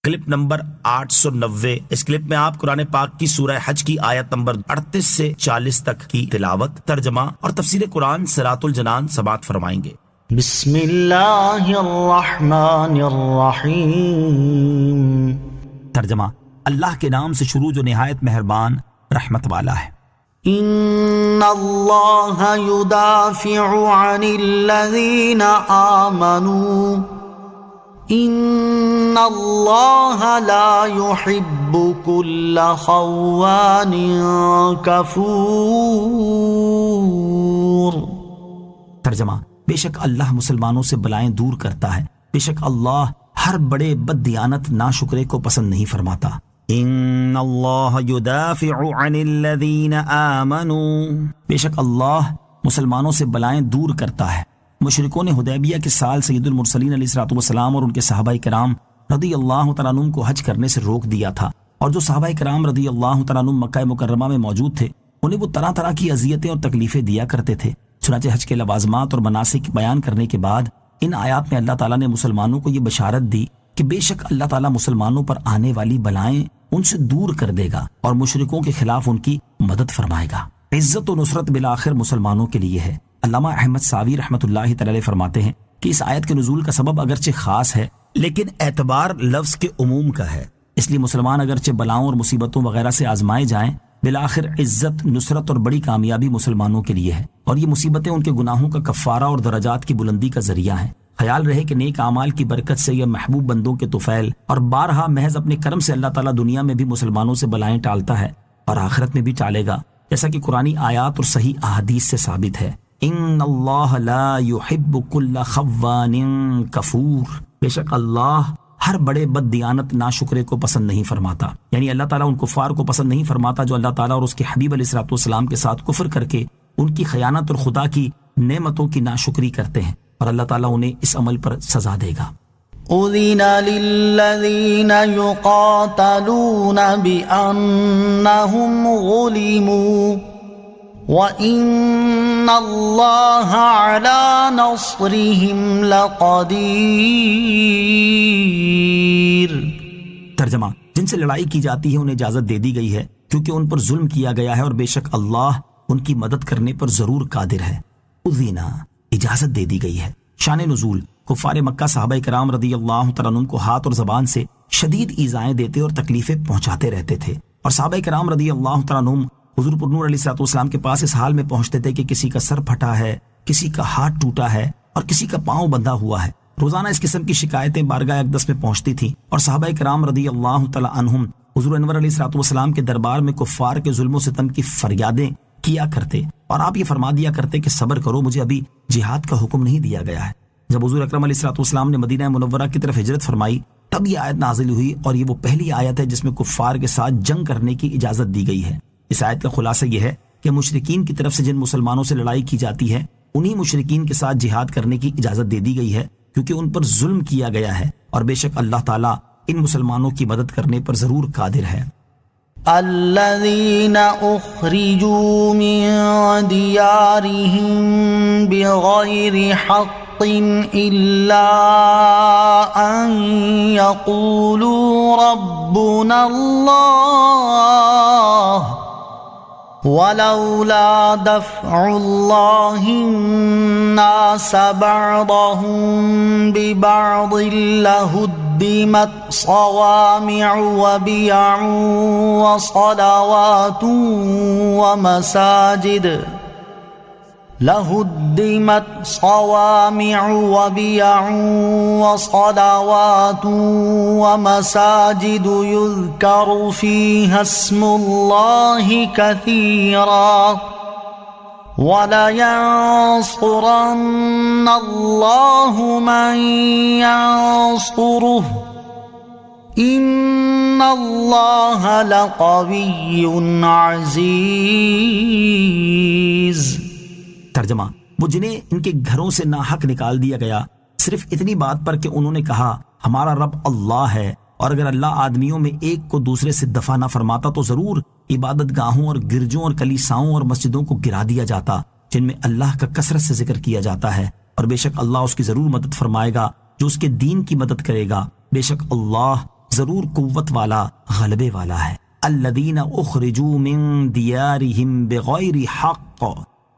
Clip number 890۔ اس clip میں آپ قرآن پاک کی سورہ حج کی آیت نمبر 38 سے 40 تک کی تلاوت، ترجمہ اور تفسیر قرآن صراط الجنان سماعت فرمائیں گے۔ بسم اللہ الرحمن الرحیم۔ ترجمہ، اللہ کے نام سے شروع جو نہایت مہربان رحمت والا ہے۔ ان اللہ یدافع عن الذین آمنوا ان اللہ لا يحب كل خوان کفور۔ ترجمہ، بے شک اللہ مسلمانوں سے بلائیں دور کرتا ہے، بے شک اللہ ہر بڑے بد دیانت ناشکرے کو پسند نہیں فرماتا۔ ان اللہ یدافع عن الذین آمنوا، بے شک اللہ مسلمانوں سے بلائیں دور کرتا ہے۔ مشرکون حدیبیہ کے سال سید المرسلین علیہ الصلوۃ والسلام اور ان کے صحابہ کرام رضی اللہ تعالیٰ عنہم کو حج کرنے سے روک دیا تھا، اور جو صحابہ کرام رضی اللہ تعالیٰ عنہم مکہ مکرمہ میں موجود تھے انہیں وہ طرح طرح کی اذیتیں اور تکلیفیں دیا کرتے تھے۔ چنانچہ حج کے لوازمات اور مناسک بیان کرنے کے بعد ان آیات میں اللہ تعالیٰ نے مسلمانوں کو یہ بشارت دی کہ بے شک اللہ تعالیٰ مسلمانوں پر آنے والی بلائیں ان سے دور کر دے گا اور مشرکوں کے خلاف ان کی مدد فرمائے گا۔ عزت و نصرت بالآخر مسلمانوں کے لیے ہے۔ علامہ احمد ساوی رحمۃ اللہ تعالی فرماتے ہیں کہ اس آیت کے نزول کا سبب اگرچہ خاص ہے لیکن اعتبار لفظ کے عموم کا ہے، اس لیے مسلمان اگرچہ بلاؤں اور مصیبتوں وغیرہ سے آزمائے جائیں، بالآخر عزت، نصرت اور بڑی کامیابی مسلمانوں کے لیے ہے، اور یہ مصیبتیں ان کے گناہوں کا کفارہ اور درجات کی بلندی کا ذریعہ ہیں۔ خیال رہے کہ نیک اعمال کی برکت سے یہ محبوب بندوں کے طفیل اور بارہا محض اپنے کرم سے اللہ تعالیٰ دنیا میں بھی مسلمانوں سے بلائیں ٹالتا ہے اور آخرت میں بھی ٹالے گا، جیسا کہ قرآنی آیات اور صحیح احادیث سے ثابت ہے۔ ان اللہ لا يحب كل خوان کفور، بے شک اللہ ہر بڑے بد دیانت ناشکرے کو پسند نہیں فرماتا، یعنی اللہ تعالیٰ ان کفار کو پسند نہیں فرماتا جو اللہ تعالیٰ اور اس کے حبیب علیہ الصلوۃ والسلام کے ساتھ کفر کر کے ان کی خیانت اور خدا کی نعمتوں کی ناشکری کرتے ہیں، اور اللہ تعالیٰ انہیں اس عمل پر سزا دے گا۔ اذن للذین یقاتلون بأنہم ظلموا وَإِنَّ اللَّهَ عَلَى نَصْرِهِمْ لَقَدِيرٌ۔ ترجمہ، جن سے لڑائی کی جاتی ہے انہیں اجازت دے دی گئی ہے کیونکہ ان پر ظلم کیا گیا ہے، اور بے شک اللہ ان کی مدد کرنے پر ضرور قادر ہے۔ اذینا، اجازت دے دی گئی ہے۔ شان نزول، کفار مکہ صحابہ کرام رضی اللہ تعالیٰ عنہم کو ہاتھ اور زبان سے شدید ایذائیں دیتے اور تکلیفیں پہنچاتے رہتے تھے، اور صحابہ کرام رضی اللہ تعالیٰ عنہم حضور پر نور علیہ الصلوۃ والسلام کے پاس اس حال میں پہنچتے تھے کہ کسی کا سر پھٹا ہے، کسی کا ہاتھ ٹوٹا ہے اور کسی کا پاؤں بندھا ہوا ہے۔ روزانہ اس قسم کی شکایتیں بارگاہ اقدس میں پہنچتی تھیں، اور صحابہ کرام رضی اللہ تعالی عنہم حضور انور علیہ الصلوۃ والسلام کے دربار میں کفار کے ظلم و ستم کی فریادیں کیا کرتے، اور آپ یہ فرما دیا کرتے کہ صبر کرو، مجھے ابھی جہاد کا حکم نہیں دیا گیا ہے۔ جب حضور اکرم علیہ الصلوۃ والسلام نے مدینہ منورہ کی طرف ہجرت فرمائی تب یہ آیت نازل ہوئی، اور یہ وہ پہلی آیت ہے جس میں کفار کے ساتھ جنگ کرنے کی اجازت دی گئی ہے۔ اس آیت کا خلاصہ یہ ہے کہ مشرکین کی طرف سے جن مسلمانوں سے لڑائی کی جاتی ہے انہی مشرکین کے ساتھ جہاد کرنے کی اجازت دے دی گئی ہے، کیونکہ ان پر ظلم کیا گیا ہے، اور بے شک اللہ تعالیٰ ان مسلمانوں کی مدد کرنے پر ضرور قادر ہے۔ الذین اخرجوا من دیارہم بغیر حق الا ان یقولوا ربنا اللہ ولولا دفع اللہ الناس بعضهم ببعض لهدمت صوامع وبيع وصلوات ومساجد لهدمت صوامع وبيع وصلوات ومساجد يذكر فيها اسم الله كثيرا وَلَيَنصُرَنَّ اللَّهُ مَن يَنصُرُهُ إِنَّ اللَّهَ لَقَوِيٌّ عَزِيزٌ۔ ترجمہ، وہ جنہیں ان کے گھروں سے ناحق نکال دیا گیا صرف اتنی بات پر کہ انہوں نے کہا ہمارا رب اللہ ہے، اور اگر اللہ آدمیوں میں ایک کو دوسرے سے دفع نہ فرماتا تو ضرور عبادت گاہوں اور گرجوں اور کلیساؤں اور مسجدوں کو گرا دیا جاتا جن میں اللہ کا کثرت سے ذکر کیا جاتا ہے، اور بے شک اللہ اس کی ضرور مدد فرمائے گا جو اس کے دین کی مدد کرے گا، بے شک اللہ ضرور قوت والا، غلبے والا ہے۔ الذین اخرجوا من دیارہم بغیر حق،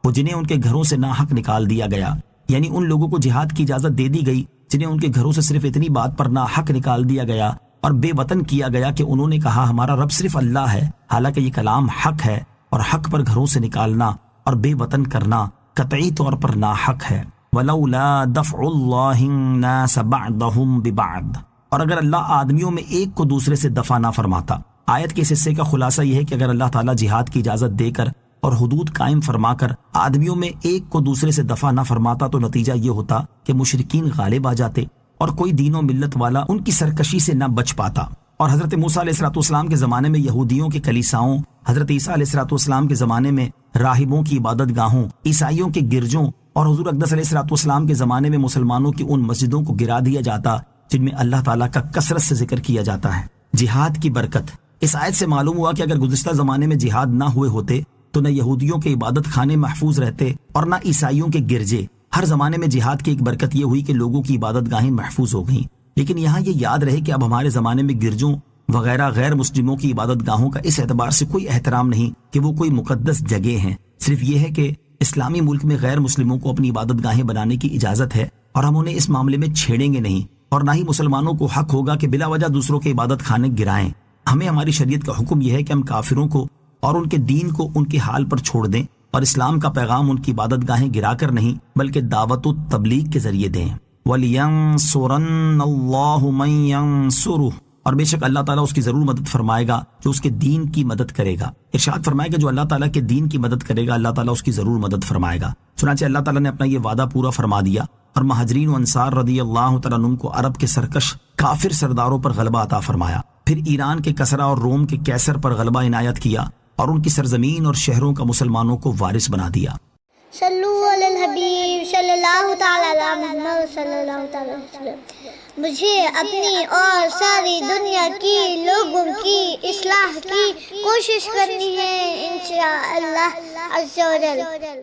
وہ جنہیں ان کے گھروں سے ناحق نکال دیا گیا، یعنی ان لوگوں کو جہاد کی اجازت دے دی گئی جنہیں ان کے گھروں سے صرف اتنی بات پر ناحق نکال دیا گیا اور بے وطن کیا گیا کہ انہوں نے کہا ہمارا رب صرف اللہ ہے، حالانکہ یہ کلام حق ہے، اور حق پر گھروں سے نکالنا اور بے وطن کرنا قطعی طور پر ناحق ہے۔ وَلَوْلَا دَفْعُ اللَّهِ النَّاسَ بَعْضَهُمْ بِبَعْضٍ، اور اگر اللہ آدمیوں میں ایک کو دوسرے سے دفع نہ فرماتا۔ آیت کے اس حصے کا خلاصہ یہ ہے کہ اگر اللہ تعالیٰ جہاد کی اجازت دے کر اور حدود قائم فرما کر آدمیوں میں ایک کو دوسرے سے دفع نہ فرماتا تو نتیجہ یہ ہوتا کہ مشرکین غالب آ جاتے اور کوئی دین و ملت والا ان کی سرکشی سے نہ بچ پاتا۔ اور حضرت موسیٰ علیہ السلام کے زمانے میں یہودیوں کے کلیساؤں، حضرت عیسیٰ علیہ السلام کے زمانے میں راہبوں کی عبادت گاہوں، عیسائیوں کے گرجوں، اور حضور اقدس علیہ السلام کے زمانے میں مسلمانوں کی ان مسجدوں کو گرا دیا جاتا جن میں اللہ تعالیٰ کا کثرت سے ذکر کیا جاتا ہے۔ جہاد کی برکت، اس آیت سے معلوم ہوا کہ اگر گزشتہ زمانے میں جہاد نہ ہوئے ہوتے تو نہ یہودیوں کے عبادت خانے محفوظ رہتے اور نہ عیسائیوں کے گرجے۔ ہر زمانے میں جہاد کی ایک برکت یہ ہوئی کہ لوگوں کی عبادت گاہیں محفوظ ہو گئیں، لیکن یہاں یہ یاد رہے کہ اب ہمارے زمانے میں گرجوں وغیرہ غیر مسلموں کی عبادت گاہوں کا اس اعتبار سے کوئی احترام نہیں کہ وہ کوئی مقدس جگہ ہیں، صرف یہ ہے کہ اسلامی ملک میں غیر مسلموں کو اپنی عبادت گاہیں بنانے کی اجازت ہے اور ہم انہیں اس معاملے میں چھیڑیں گے نہیں، اور نہ ہی مسلمانوں کو حق ہوگا کہ بلا وجہ دوسروں کے عبادت خانے گرائیں۔ ہمیں ہماری شریعت کا حکم یہ ہے کہ ہم کافروں کو اور ان کے دین کو ان کے حال پر چھوڑ دیں اور اسلام کا پیغام ان کی عبادت گاہیں گرا کر نہیں بلکہ دعوت و تبلیغ کے ذریعے دیں۔ وَلْيَنْصُرَنَّ اللَّهُ مَنْ يَنْصُرُهُ، اور بے شک اللہ تعالیٰ اس کی ضرور مدد فرمائے گا جو اس کے دین کی مدد کرے گا۔ ارشاد فرمائے گا جو اللہ تعالیٰ کے دین کی مدد کرے گا اللہ تعالیٰ اس کی ضرور مدد فرمائے گا۔ چنانچہ اللہ تعالیٰ نے اپنا یہ وعدہ پورا فرما دیا اور مہاجرین و انصار رضی اللہ تعالیٰ عنہم کو عرب کے سرکش کافر سرداروں پر غلبہ عطا فرمایا، پھر ایران کے کسرا اور روم کے کیسر پر غلبہ عنایت کیا اور ان کی سرزمین اور شہروں کا مسلمانوں کو وارث بنا دیا۔ صلو علی الحبیب صلی اللہ تعالی علی محمد صلی اللہ تعالی وسلم۔ مجھے اپنی اور ساری دنیا کی لوگوں کی اصلاح کی کوشش کرنی ہے انشاءاللہ عز و جل۔